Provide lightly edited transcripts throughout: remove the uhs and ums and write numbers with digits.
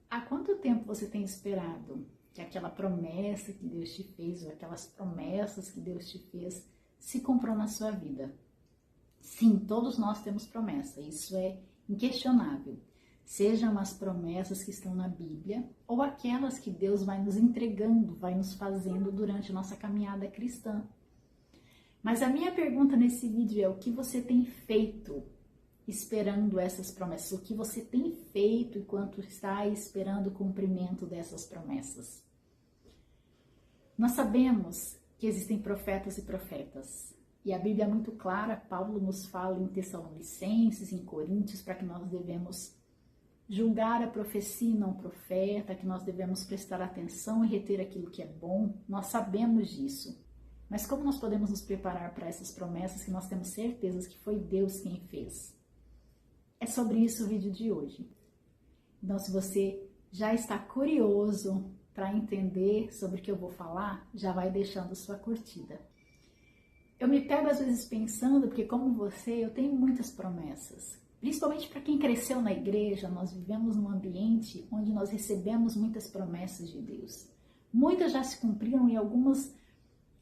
Há quanto tempo você tem esperado que aquela promessa que Deus te fez, ou aquelas promessas que Deus te fez, se cumpram na sua vida? Sim, todos nós temos promessa, isso é inquestionável. Sejam as promessas que estão na Bíblia, ou aquelas que Deus vai nos entregando, vai nos fazendo durante a nossa caminhada cristã. Mas a minha pergunta nesse vídeo é: o que você tem feito esperando essas promessas? O que você tem feito enquanto está esperando o cumprimento dessas promessas? Nós sabemos que existem profetas e profetas. E a Bíblia é muito clara, Paulo nos fala em Tessalonicenses, em Coríntios, para que nós devemos julgar a profecia e não o profeta, que nós devemos prestar atenção e reter aquilo que é bom. Nós sabemos disso. Mas como nós podemos nos preparar para essas promessas que nós temos certeza que foi Deus quem fez? É sobre isso o vídeo de hoje. Então, se você já está curioso para entender sobre o que eu vou falar, já vai deixando sua curtida. Eu me pego às vezes pensando, porque como você, eu tenho muitas promessas. Principalmente para quem cresceu na igreja, nós vivemos num ambiente onde nós recebemos muitas promessas de Deus. Muitas já se cumpriram e algumas,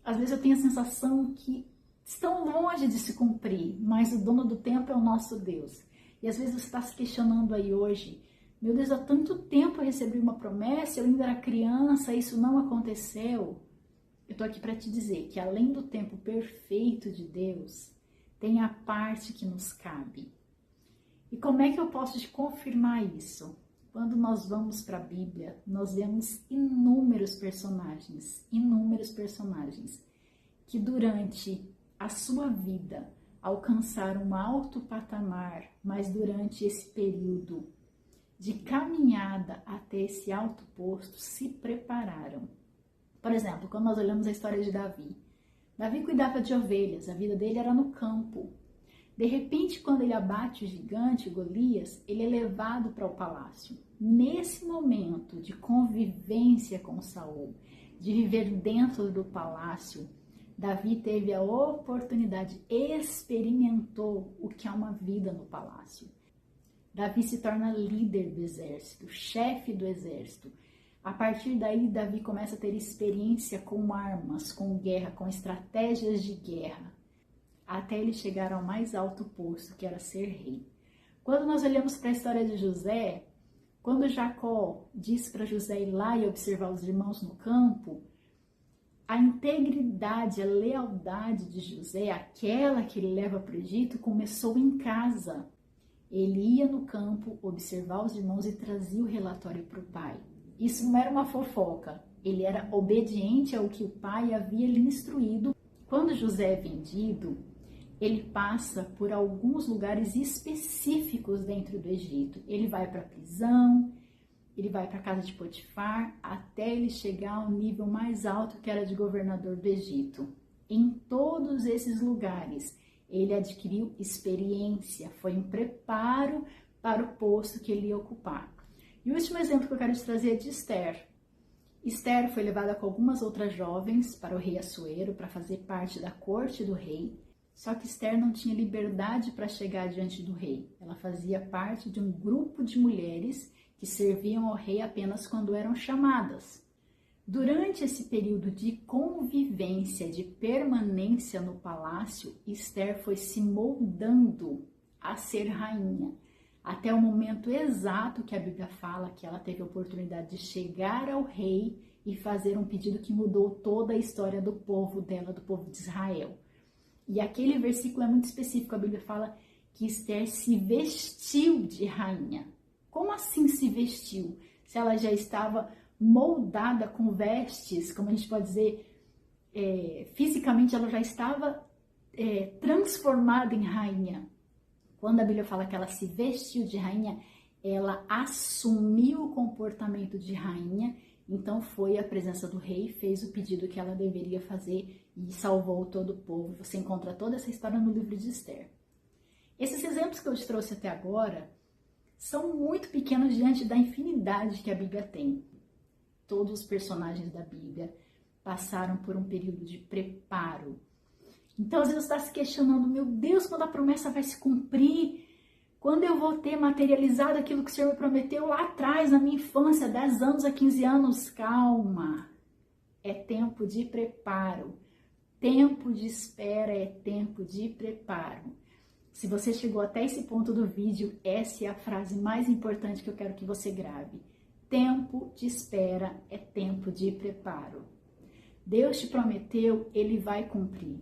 às vezes eu tenho a sensação que estão longe de se cumprir, mas o dono do tempo é o nosso Deus. E às vezes você está se questionando aí hoje: meu Deus, há tanto tempo eu recebi uma promessa, eu ainda era criança, isso não aconteceu. Eu estou aqui para te dizer que além do tempo perfeito de Deus, tem a parte que nos cabe. E como é que eu posso te confirmar isso? Quando nós vamos para a Bíblia, nós vemos inúmeros personagens que durante a sua vida alcançaram um alto patamar, mas durante esse período de caminhada até esse alto posto se prepararam. Por exemplo, quando nós olhamos a história de Davi, Davi cuidava de ovelhas, a vida dele era no campo. De repente, quando ele abate o gigante, Golias, ele é levado para o palácio. Nesse momento de convivência com Saul, de viver dentro do palácio, Davi teve a oportunidade, experimentou o que é uma vida no palácio. Davi se torna líder do exército, chefe do exército. A partir daí, Davi começa a ter experiência com armas, com guerra, com estratégias de guerra, até ele chegar ao mais alto posto, que era ser rei. Quando nós olhamos para a história de José, quando Jacó diz para José ir lá e observar os irmãos no campo, a integridade, a lealdade de José, aquela que ele leva para o Egito, começou em casa. Ele ia no campo observar os irmãos e trazia o relatório para o pai. Isso não era uma fofoca, ele era obediente ao que o pai havia lhe instruído. Quando José é vendido, ele passa por alguns lugares específicos dentro do Egito. Ele vai para a prisão, ele vai para a casa de Potifar, até ele chegar ao nível mais alto, que era de governador do Egito. Em todos esses lugares, ele adquiriu experiência, foi um preparo para o posto que ele ia ocupar. E o último exemplo que eu quero te trazer é de Esther. Esther foi levada com algumas outras jovens para o rei Assuero, para fazer parte da corte do rei. Só que Esther não tinha liberdade para chegar diante do rei. Ela fazia parte de um grupo de mulheres que serviam ao rei apenas quando eram chamadas. Durante esse período de convivência, de permanência no palácio, Esther foi se moldando a ser rainha, até o momento exato que a Bíblia fala que ela teve a oportunidade de chegar ao rei e fazer um pedido que mudou toda a história do povo dela, do povo de Israel. E aquele versículo é muito específico, a Bíblia fala que Esther se vestiu de rainha. Como assim se vestiu? Se ela já estava moldada com vestes, como a gente pode dizer, fisicamente ela já estava transformada em rainha. Quando a Bíblia fala que ela se vestiu de rainha, ela assumiu o comportamento de rainha, então foi a presença do rei, fez o pedido que ela deveria fazer e salvou todo o povo. Você encontra toda essa história no livro de Esther. Esses exemplos que eu te trouxe até agora são muito pequenos diante da infinidade que a Bíblia tem. Todos os personagens da Bíblia passaram por um período de preparo. Então, às vezes você está se questionando: meu Deus, quando a promessa vai se cumprir? Quando eu vou ter materializado aquilo que o Senhor me prometeu lá atrás, na minha infância, 10 anos a 15 anos? Calma, é tempo de preparo. Tempo de espera é tempo de preparo. Se você chegou até esse ponto do vídeo, essa é a frase mais importante que eu quero que você grave. Tempo de espera é tempo de preparo. Deus te prometeu, Ele vai cumprir.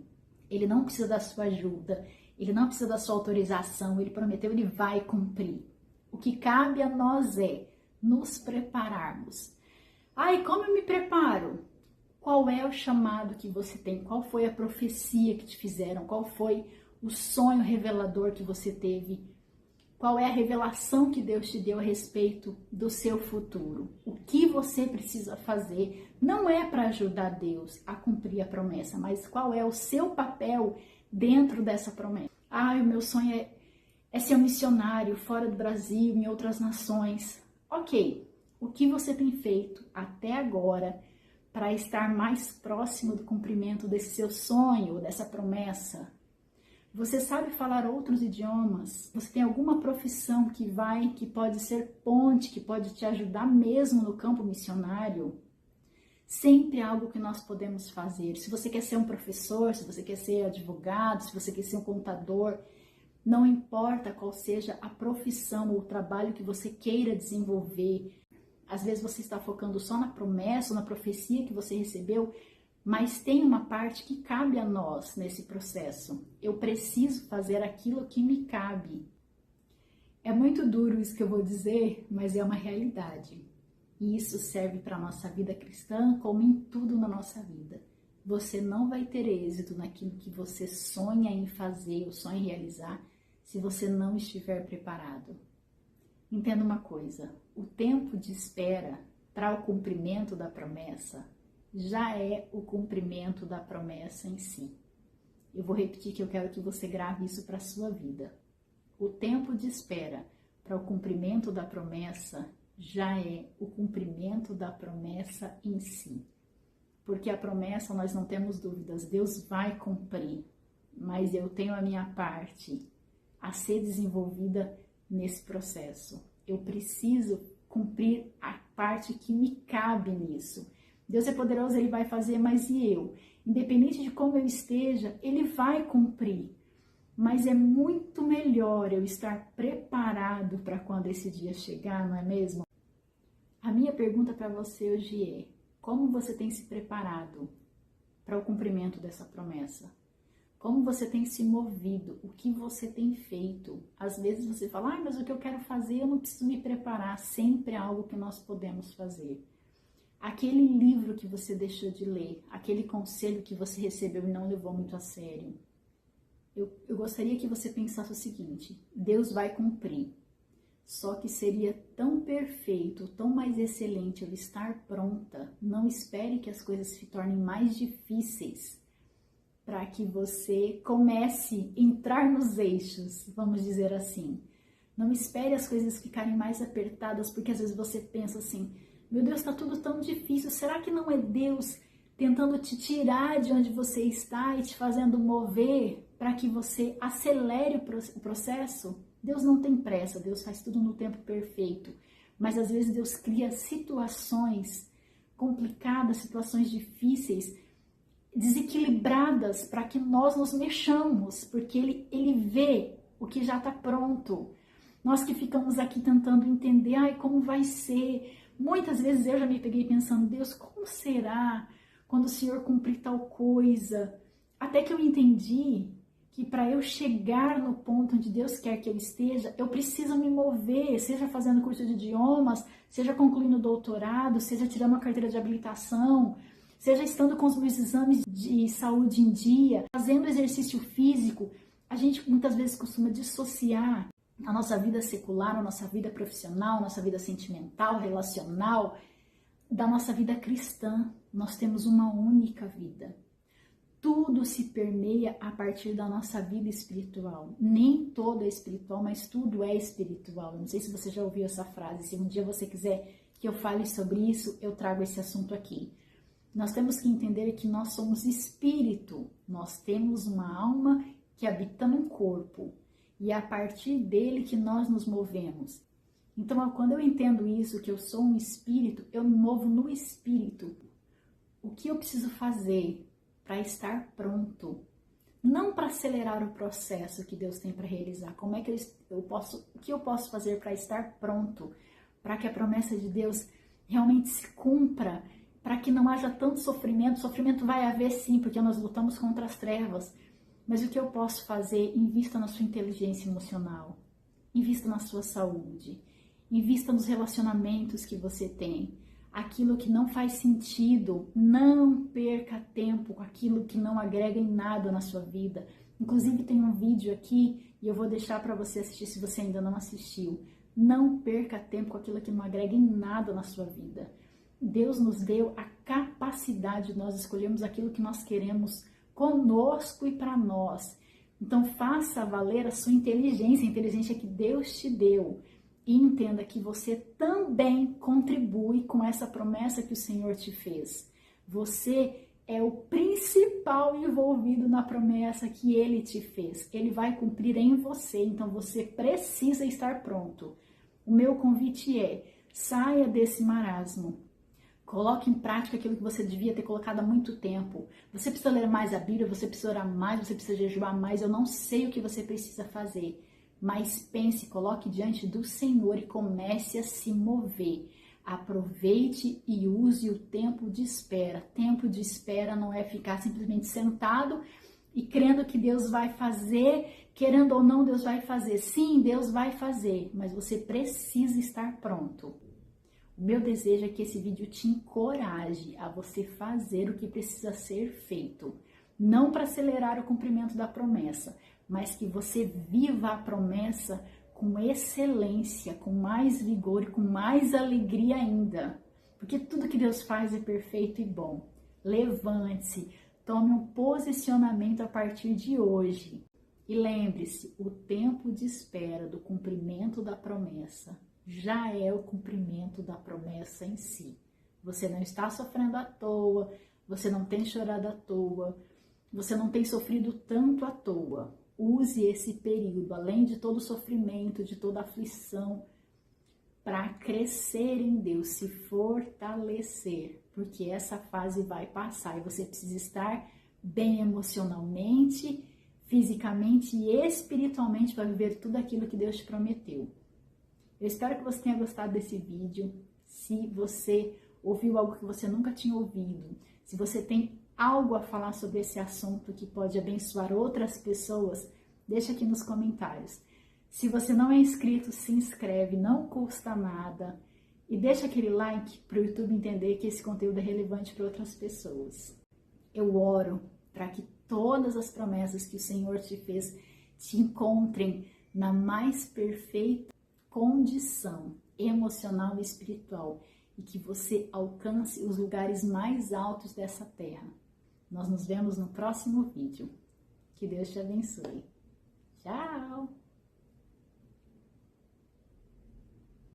Ele não precisa da sua ajuda, Ele não precisa da sua autorização, Ele prometeu, Ele vai cumprir. O que cabe a nós é nos prepararmos. Ai, como eu me preparo? Qual é o chamado que você tem? Qual foi a profecia que te fizeram? Qual foi o sonho revelador que você teve? Qual é a revelação que Deus te deu a respeito do seu futuro? O que você precisa fazer não é para ajudar Deus a cumprir a promessa, mas qual é o seu papel dentro dessa promessa? Ah, o meu sonho é ser um missionário fora do Brasil, em outras nações. Ok, o que você tem feito até agora para estar mais próximo do cumprimento desse seu sonho, dessa promessa? Você sabe falar outros idiomas? Você tem alguma profissão que pode ser ponte, que pode te ajudar mesmo no campo missionário? Sempre algo que nós podemos fazer. Se você quer ser um professor, se você quer ser advogado, se você quer ser um contador, não importa qual seja a profissão ou o trabalho que você queira desenvolver. Às vezes você está focando só na promessa ou na profecia que você recebeu, mas tem uma parte que cabe a nós nesse processo. Eu preciso fazer aquilo que me cabe. É muito duro isso que eu vou dizer, mas é uma realidade. E isso serve para a nossa vida cristã como em tudo na nossa vida. Você não vai ter êxito naquilo que você sonha em fazer ou sonha em realizar se você não estiver preparado. Entenda uma coisa, o tempo de espera para o cumprimento da promessa já é o cumprimento da promessa em si. Eu vou repetir que eu quero que você grave isso para a sua vida. O tempo de espera para o cumprimento da promessa já é o cumprimento da promessa em si. Porque a promessa, nós não temos dúvidas, Deus vai cumprir, mas eu tenho a minha parte a ser desenvolvida nesse processo. Eu preciso cumprir a parte que me cabe nisso. Deus é poderoso, Ele vai fazer, mas e eu? Independente de como eu esteja, Ele vai cumprir. Mas é muito melhor eu estar preparado para quando esse dia chegar, não é mesmo? A minha pergunta para você hoje é: como você tem se preparado para o cumprimento dessa promessa? Como você tem se movido? O que você tem feito? Às vezes você fala, mas o que eu quero fazer, eu não preciso me preparar. Sempre é algo que nós podemos fazer. Aquele livro que você deixou de ler, aquele conselho que você recebeu e não levou muito a sério. Eu gostaria que você pensasse o seguinte: Deus vai cumprir. Só que seria tão perfeito, tão mais excelente eu estar pronta. Não espere que as coisas se tornem mais difíceis para que você comece a entrar nos eixos, vamos dizer assim. Não espere as coisas ficarem mais apertadas, porque às vezes você pensa assim, meu Deus, está tudo tão difícil, será que não é Deus tentando te tirar de onde você está e te fazendo mover para que você acelere o processo? Deus não tem pressa, Deus faz tudo no tempo perfeito, mas às vezes Deus cria situações complicadas, situações difíceis, desequilibradas, para que nós nos mexamos, porque Ele vê o que já está pronto. Nós que ficamos aqui tentando entender, como vai ser? Muitas vezes eu já me peguei pensando, Deus, como será quando o Senhor cumprir tal coisa? Até que eu entendi que para eu chegar no ponto onde Deus quer que eu esteja, eu preciso me mover, seja fazendo curso de idiomas, seja concluindo doutorado, seja tirando a carteira de habilitação, seja estando com os meus exames de saúde em dia, fazendo exercício físico. A gente muitas vezes costuma dissociar a nossa vida secular, a nossa vida profissional, a nossa vida sentimental, relacional, da nossa vida cristã. Nós temos uma única vida. Tudo se permeia a partir da nossa vida espiritual. Nem todo é espiritual, mas tudo é espiritual. Eu não sei se você já ouviu essa frase. Se um dia você quiser que eu fale sobre isso, eu trago esse assunto aqui. Nós temos que entender que nós somos espírito. Nós temos uma alma que habita num corpo. e é a partir dele que nós nos movemos. Então, quando eu entendo isso, que eu sou um espírito, eu me movo no espírito. O que eu preciso fazer para estar pronto? Não para acelerar o processo que Deus tem para realizar. Como é que o que eu posso fazer para estar pronto? Para que a promessa de Deus realmente se cumpra, para que não haja tanto sofrimento. Sofrimento vai haver sim, porque nós lutamos contra as trevas. Mas o que eu posso fazer? Invista na sua inteligência emocional, invista na sua saúde, invista nos relacionamentos que você tem. Aquilo que não faz sentido, não perca tempo com aquilo que não agrega em nada na sua vida. Inclusive tem um vídeo aqui e eu vou deixar para você assistir se você ainda não assistiu. Não perca tempo com aquilo que não agrega em nada na sua vida. Deus nos deu a capacidade de nós escolhermos aquilo que nós queremos conosco e para nós. Então faça valer a sua inteligência, a inteligência que Deus te deu. E entenda que você também contribui com essa promessa que o Senhor te fez. Você é o principal envolvido na promessa que Ele te fez. Ele vai cumprir em você, então você precisa estar pronto. O meu convite é: saia desse marasmo. Coloque em prática aquilo que você devia ter colocado há muito tempo. Você precisa ler mais a Bíblia, você precisa orar mais, você precisa jejuar mais. Eu não sei o que você precisa fazer. Mas pense, coloque diante do Senhor e comece a se mover. Aproveite e use o tempo de espera. Tempo de espera não é ficar simplesmente sentado e crendo que Deus vai fazer, querendo ou não, Deus vai fazer. Sim, Deus vai fazer, mas você precisa estar pronto. O meu desejo é que esse vídeo te encoraje a você fazer o que precisa ser feito. Não para acelerar o cumprimento da promessa, mas que você viva a promessa com excelência, com mais vigor e com mais alegria ainda. Porque tudo que Deus faz é perfeito e bom. Levante-se, tome um posicionamento a partir de hoje. E lembre-se, o tempo de espera do cumprimento da promessa já é o cumprimento da promessa em si. Você não está sofrendo à toa, você não tem chorado à toa, você não tem sofrido tanto à toa. Use esse período, além de todo sofrimento, de toda aflição, para crescer em Deus, se fortalecer, porque essa fase vai passar e você precisa estar bem emocionalmente, fisicamente e espiritualmente para viver tudo aquilo que Deus te prometeu. Eu espero que você tenha gostado desse vídeo. Se você ouviu algo que você nunca tinha ouvido, se você tem algo a falar sobre esse assunto que pode abençoar outras pessoas, deixa aqui nos comentários. Se você não é inscrito, se inscreve, não custa nada. E deixa aquele like para o YouTube entender que esse conteúdo é relevante para outras pessoas. Eu oro para que todas as promessas que o Senhor te fez te encontrem na mais perfeita condição emocional e espiritual e que você alcance os lugares mais altos dessa terra. Nós nos vemos no próximo vídeo. Que Deus te abençoe. Tchau!